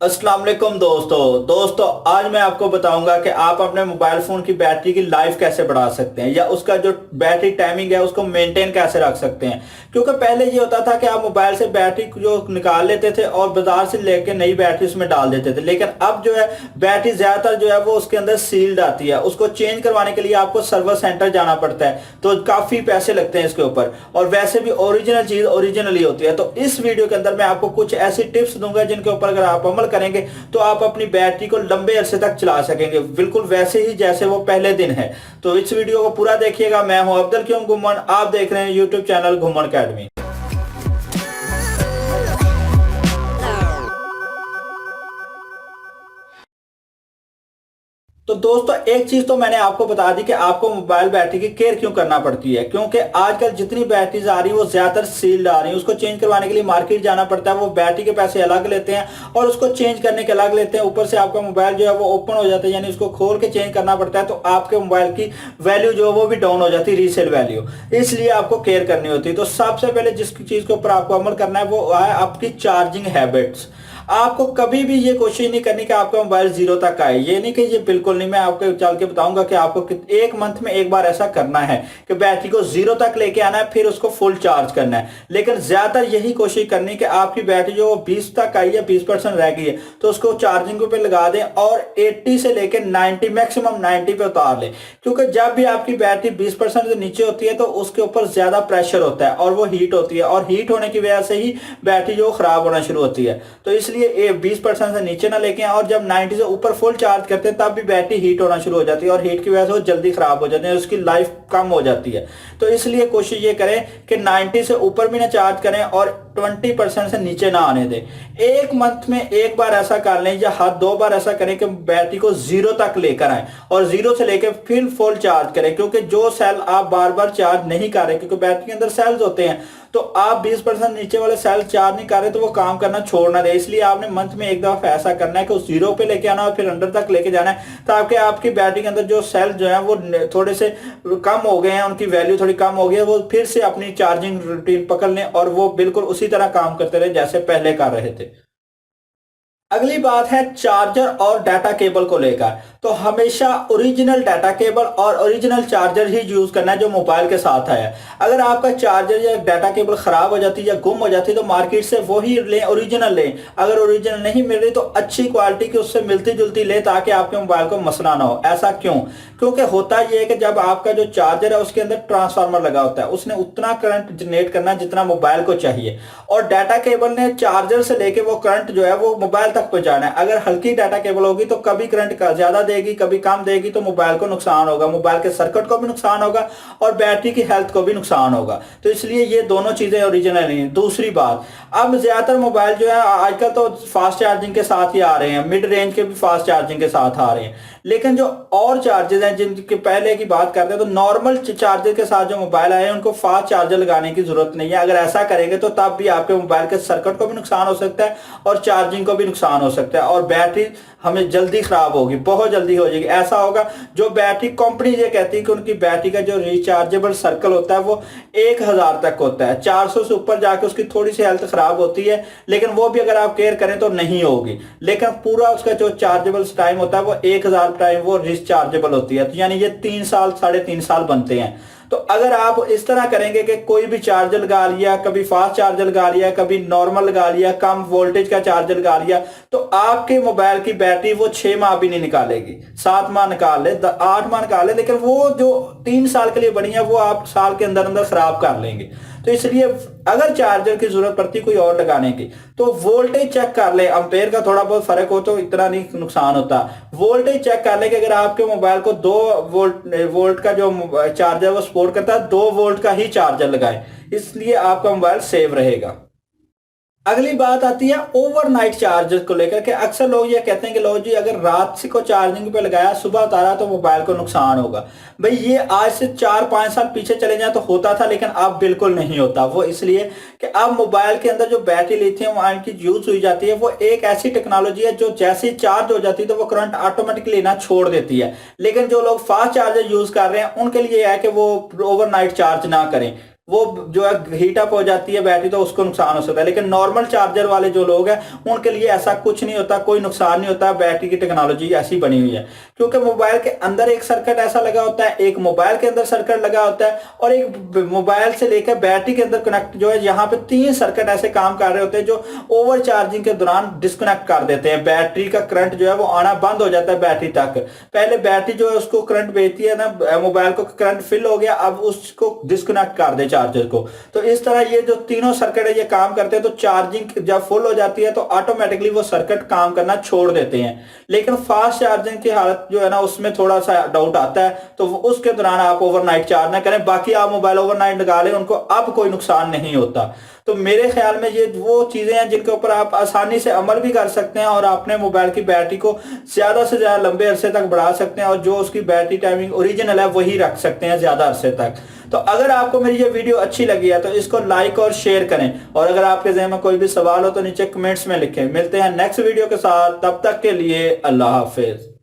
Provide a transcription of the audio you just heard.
अस्सलाम वालेकुम दोस्तों आज मैं आपको बताऊंगा कि आप अपने मोबाइल फोन की बैटरी की लाइफ कैसे बढ़ा सकते हैं या उसका जो बैटरी टाइमिंग है उसको मेंटेन कैसे रख सकते हैं। क्योंकि पहले ये होता था कि आप मोबाइल से बैटरी जो निकाल लेते थे और बाजार से लेके नई बैटरी उसमें डाल देते थे, लेकिन अब जो है बैटरी ज्यादातर जो है वो उसके अंदर सील्ड आती है। उसको चेंज करवाने के लिए आपको सर्विस सेंटर जाना पड़ता है, तो काफी पैसे लगते हैं इसके ऊपर। और वैसे भी ओरिजिनल चीज ओरिजिनल ही होती है। तो इस वीडियो के अंदर मैं आपको कुछ ऐसी टिप्स दूंगा जिनके ऊपर अगर आप अमल करेंगे तो आप अपनी बैटरी को लंबे अरसे तक चला सकेंगे, बिल्कुल वैसे ही जैसे वो पहले दिन है। तो इस वीडियो को पूरा देखिएगा। मैं हूं अब्दुल क्यों घुम्मन, आप देख रहे हैं यूट्यूब चैनल घुम्मन अकेडमी। तो दोस्तों एक चीज तो मैंने आपको बता दी कि आपको मोबाइल बैटरी की केयर क्यों करना पड़ती है, क्योंकि आजकल जितनी बैटरीज आ रही है वो ज्यादातर सील्ड आ रही है। उसको चेंज करवाने के लिए मार्केट जाना पड़ता है, वो बैटरी के पैसे अलग लेते हैं और उसको चेंज करने के अलग लेते हैं। ऊपर से आपका मोबाइल जो है वो ओपन हो जाता है, यानी उसको खोल के चेंज करना पड़ता है, तो आपके मोबाइल की वैल्यू जो है वो भी डाउन हो जाती है, रीसेल वैल्यू। इसलिए आपको केयर करनी होती है। तो सबसे पहले जिस चीज के ऊपर आपको अमल करना है वो है आपकी चार्जिंग हैबिट्स। आपको कभी भी ये कोशिश नहीं करनी कि आपका मोबाइल जीरो तक आए। ये नहीं कि ये बिल्कुल नहीं, मैं आपको चल के बताऊंगा कि आपको एक मंथ में एक बार ऐसा करना है कि बैटरी को जीरो तक लेके आना है, फिर उसको फुल चार्ज करना है। लेकिन ज्यादातर यही कोशिश करनी कि आपकी बैटरी जो 20 तक आई है, 20% रह गई है, तो उसको चार्जिंग पे लगा दें और 80 से लेके 90, मैक्सिमम 90 पे उतार लें। क्योंकि जब भी आपकी बैटरी 20% से नीचे होती है तो उसके ऊपर ज्यादा प्रेशर होता है और वो हीट होती है, और हीट होने की वजह से ही बैटरी जो खराब होना शुरू होती है। तो इसलिए 20% से नीचे ना लेके, और जब 90 से ऊपर फुल चार्ज करते हैं तब भी बैटरी हीट होना शुरू हो जाती है, और हीट की वजह से वो जल्दी खराब हो जाती है, उसकी लाइफ कम हो जाती है। तो इसलिए कोशिश ये करें कि 90 से ऊपर भी ना चार्ज करें और 20% से नीचे ना आने दें। एक मंथ में एक बार ऐसा कर लें या हर 2 बार ऐसा करें कि बैटरी को जीरो तक लेकर आए और जीरो से लेकर फिर फुल चार्ज करें। क्योंकि जो सेल आप बार बार चार्ज नहीं कर रहे, क्योंकि बैटरी के अंदर सेल्स होते हैं, तो आप 20% नीचे वाले सेल चार्ज नहीं कर रहे तो वो काम करना छोड़ ना दे। इसलिए आपने मंथ में एक दफा ऐसा करना है कि उस जीरो पे लेके आना और फिर अंडर तक लेके जाना है, ताकि आपकी बैटरी के अंदर जो सेल जो है वो थोड़े से कम हो गए हैं, उनकी वैल्यू थोड़ी कम हो गई है, वो फिर से अपनी चार्जिंग रूटीन पकड़ लें और वो बिल्कुल उसी तरह काम करते रहे जैसे पहले कर रहे थे। अगली बात है चार्जर और डाटा केबल को लेकर। तो हमेशा ओरिजिनल डाटा केबल और ओरिजिनल चार्जर ही यूज करना है जो मोबाइल के साथ है। अगर आपका चार्जर या डाटा केबल खराब हो जाती है या गुम हो जाती है तो मार्केट से वही लें, ओरिजिनल लें। अगर ओरिजिनल नहीं मिल रही तो अच्छी क्वालिटी की उससे मिलती जुलती लें, ताकि आपके मोबाइल को मसला ना हो। ऐसा क्यों? क्योंकि होता यह है कि जब आपका जो चार्जर है उसके अंदर ट्रांसफार्मर लगा होता है, उसने उतना करंट जनरेट करना जितना मोबाइल को चाहिए, और डाटा केबल ने चार्जर से लेके वो करंट जो है वो मोबाइल तक पहुंचाना है। अगर हल्की डाटा केबल होगी तो कभी करंट का ज्यादा देगी, कभी कम देगी, तो मोबाइल को नुकसान होगा, मोबाइल के सर्किट को भी नुकसान होगा और बैटरी की हेल्थ को भी नुकसान होगा। तो इसलिए ये दोनों चीजें ओरिजिनल नहीं है। दूसरी बात, अब ज्यादातर मोबाइल जो है आजकल तो फास्ट चार्जिंग के साथ ही आ रहे हैं, मिड रेंज के भी फास्ट चार्जिंग के साथ आ रहे हैं। लेकिन जो और चार्जेस हैं जिनके पहले की बात करते हैं, तो नॉर्मल चार्जर के साथ जो मोबाइल आए हैं उनको फास्ट चार्जर लगाने की जरूरत नहीं है। अगर ऐसा करेंगे तो तब भी आपके मोबाइल के सर्किट को भी नुकसान हो सकता है और चार्जिंग को भी नुकसान हो सकता है, और बैटरी हमें जल्दी खराब होगी, बहुत जल्दी हो जाएगी। ऐसा होगा, जो बैटरी कंपनी ये कहती है कि उनकी बैटरी का जो रिचार्जेबल सर्कल होता है वो 1000 तक होता है, 400 से ऊपर जाके उसकी थोड़ी सी हेल्थ खराब होती है, लेकिन वो भी अगर आप केयर करें तो नहीं होगी। लेकिन पूरा उसका जो चार्जेबल टाइम होता है वो 1000 टाइम वो रिचार्जेबल होती है, तो यानी ये 3 साल 3.5 साल बनते हैं। तो अगर आप इस तरह करेंगे कि कोई भी चार्जर लगा लिया, कभी फास्ट चार्जर लगा लिया, कभी नॉर्मल लगा लिया, कम वोल्टेज का चार्जर लगा लिया, तो आपके मोबाइल की बैटरी वो 6 माह भी नहीं निकालेगी। 7 माह निकाल ले, 8 माह निकाल ले, लेकिन वो जो 3 साल के लिए बनी है वो आप साल के अंदर अंदर खराब कर लेंगे। तो इसलिए अगर चार्जर की जरूरत पड़ती कोई और लगाने की तो वोल्टेज चेक कर ले। एम्पेयर का थोड़ा बहुत फर्क हो तो इतना नहीं नुकसान होता। वोल्टेज चेक कर ले कि अगर आपके मोबाइल को 2 वोल्ट का जो चार्जर वो सपोर्ट करता है, 2 वोल्ट का ही चार्जर लगाए, इसलिए आपका मोबाइल सेव रहेगा। अगली बात आती है ओवरनाइट चार्जर को लेकर के। अक्सर लोग ये कहते हैं कि लो जी अगर रात से को चार्जिंग पे लगाया, सुबह उतारा तो मोबाइल को नुकसान होगा। भाई ये आज से 4-5 साल पीछे चले जाए तो होता था, लेकिन अब बिल्कुल नहीं होता। वो इसलिए कि अब मोबाइल के अंदर जो बैटरी लिथियम आयन की यूज हुई जाती है वो एक ऐसी टेक्नोलॉजी है जो जैसे ही चार्ज हो जाती है तो वो करंट ऑटोमेटिकली लेना छोड़ देती है। लेकिन जो लोग फास्ट चार्जर यूज कर रहे हैं उनके लिए है कि वो ओवरनाइट चार्ज ना करें। वो जो है हीट अप हो जाती है बैटरी, तो उसको नुकसान हो सकता है। लेकिन नॉर्मल चार्जर वाले जो लोग हैं उनके लिए ऐसा कुछ नहीं होता, कोई नुकसान नहीं होता। बैटरी की टेक्नोलॉजी ऐसी बनी हुई है, क्योंकि मोबाइल के अंदर एक सर्किट ऐसा लगा होता है, एक मोबाइल के अंदर सर्किट लगा होता है, और एक मोबाइल से लेकर बैटरी के अंदर कनेक्ट जो है, यहाँ पे 3 सर्किट ऐसे काम कर रहे होते हैं जो ओवर चार्जिंग के दौरान डिस्कनेक्ट कर देते हैं। बैटरी का करंट जो है वो आना बंद हो जाता है बैटरी तक। पहले बैटरी जो है उसको करंट भेजती है ना, मोबाइल को करंट फिल हो गया, अब उसको डिस्कनेक्ट कर दे चार्जर को। तो इस तरह ये जो तीनों सर्किट है ये काम करते हैं। तो चार्जिंग जब फुल हो जाती है तो ऑटोमेटिकली वो सर्किट काम करना छोड़ देते हैं। लेकिन फास्ट चार्जिंग की हालत जो है ना, उसमें थोड़ा सा डाउट आता है, तो उसके दौरान आप ओवरनाइट चार्ज ना करें। बाकी आप मोबाइल ओवरनाइट लगा लें, उनको अब कोई नुकसान नहीं होता। तो मेरे ख्याल में ये वो चीजें हैं जिनके ऊपर आप आसानी से अमल भी कर सकते हैं और अपने मोबाइल की बैटरी को ज्यादा से ज्यादा लंबे अरसे तक बढ़ा सकते हैं, और जो उसकी बैटरी टाइमिंग ओरिजिनल है वही रख सकते हैं ज्यादा अरसे तक। तो अगर आपको मेरी ये वीडियो अच्छी लगी है तो इसको लाइक और शेयर करें, और अगर आपके ज़हन में कोई भी सवाल हो तो नीचे कमेंट्स में लिखें। मिलते हैं नेक्स्ट वीडियो के साथ, तब तक के लिए अल्लाह हाफिज।